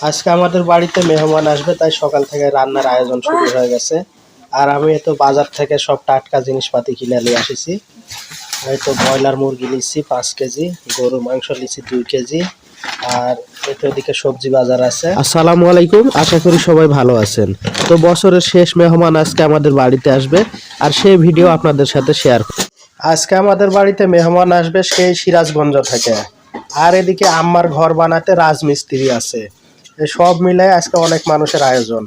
আজকে আমাদের বাড়িতে মেহমান আসবে, তাই সকাল থেকে রান্নার আয়োজন শুরু হয়ে গেছে। আর আমি তো বাজার থেকে সব টাটকা জিনিসপাতি কিনে নিয়ে আসিছি। এই তো ব্রয়লার মুরগি নিচ্ছি 5 কেজি, গরুর মাংস নিচ্ছি 2 কেজি, আর এদিকে সবজি বাজার আছে। আসসালামু আলাইকুম, আশা করি সবাই ভালো আছেন। তো বছরের শেষ মেহমান আজকে আমাদের বাড়িতে আসবে, আর সেই ভিডিও আপনাদের সাথে শেয়ার করব। আজকে আমাদের বাড়িতে মেহমান আসবে সেই সিরাজগঞ্জ থেকে। আর এদিকে আম্মার ঘর বানাতে রাজমিস্ত্রি আছে। এই সব মিলায় আজকে অনেক মানুষের আয়োজন।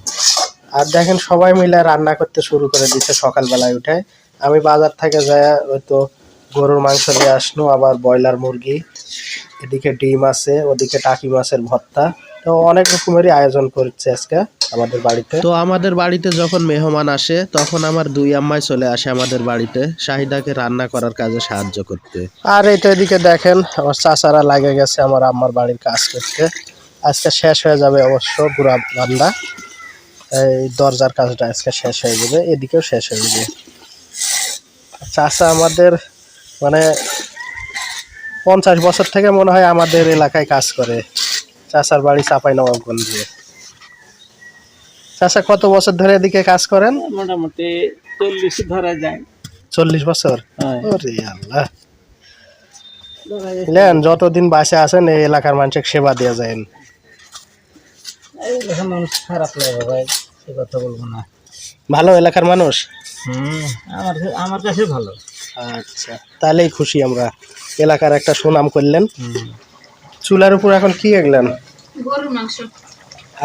আর দেখেন সবাই মিলে রান্না করতে শুরু করে দিচ্ছে সকালবেলায় উঠে। আমি বাজার থেকে যাই, ওই তো গরুর মাংস নিয়ে আসলো, আবার ব্রয়লার মুরগি, এদিকে ডিম আছে, ওদিকে টাকি মাছের ভর্তা। তো অনেক রকমেরই আয়োজন করছে আজকে আমাদের বাড়িতে। তো আমাদের বাড়িতে যখন মেহমান আসে তখন আমার 2 আম্মাই চলে আসে আমাদের বাড়িতে শাহিদাকে রান্না করার কাজে সাহায্য করতে। আর এই তো এদিকে দেখেন আমার চাচারা লাগে গেছে আমার আম্মার বাড়ির কাজ করতে। আজকে শেষ হয়ে যাবে অবশ্য পুরা রান্না। এই দরজার কাজটা আজকে শেষ হয়ে যাবে, এদিকেও শেষ হয়ে যাবে। চাচা আমাদের মানে 50 বছর থেকে মনে হয় আমাদের এলাকায় কাজ করে। চাচার বাড়ি চাঁপাইনবাবগঞ্জে। চাচা কত বছর ধরে এদিকে কাজ করেন? মোটামুটি 40 ধরা যায়। 40 বছর? ওরে আল্লাহ, যতদিন বাসে আছেন এই এলাকার মানুষের সেবা দিয়ে যায়। মানুষ খারাপ লাগে ভাই, সে কথা বলবো না। ভালো এলাকার মানুষ? আমার কাছে ভালো। আচ্ছা, তাহলেই খুশি আমরা, এলাকার একটা সুনাম করলেন। চুলার উপর এখন কি এগলেন? গরুর মাংস।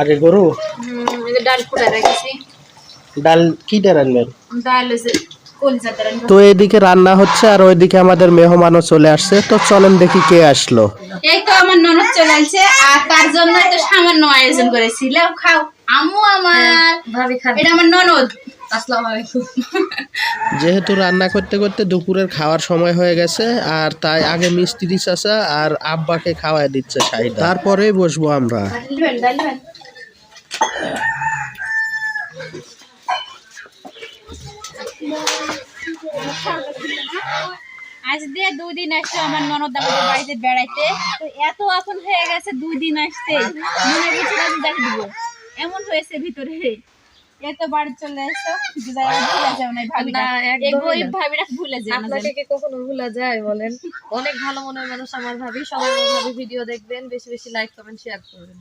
আগে গরু, ডাল ফুটা রেখেছি। ডাল কি ডাল আনবেন? ডাল হচ্ছে কলিজা ডাল। তো এদিকে রান্না হচ্ছে আর ওইদিকে আমাদের মেহমানও চলে আসছে। তো চলেন দেখি কে আসলো। এই তো আমার ননদ চলে আসছে, আর তার জন্য একটা সামান্য আয়োজন করেছি। লাও খাও আম্মু, আমার ভাবি খাবে। এটা আমার ননদ। আসসালামু আলাইকুম। যেহেতু রান্না করতে করতে দুপুরের খাওয়ার সময় হয়ে গেছে, আর তাই আগে মিস্ত্রি চাচা আর আব্বাকে খাওয়াই দিচ্ছে শাহিদা, তারপরেই বসবো আমরা। আজ দিয়ে 2 দিন আসছে আমার ননদ আমাদের বাড়িতে বেড়াইতে। তো এত আপন হয়ে গেছে 2 দিন আসতে, মনে হচ্ছে না দেখে দিব, এমন হয়েছে ভিতরে। এত বাড়ি চলে আসছো, ভুলে যাও না ভাবিনা, এই গরিব ভাবিরা ভুলে যায় না। আপনাকে কি কখনো ভুলা যায় বলেন? অনেক ভালো মনের মানুষ আমার ভাবি। সবাই আমার ভাবি ভিডিও দেখবেন, বেশি বেশি লাইক কমেন্ট শেয়ার করবেন।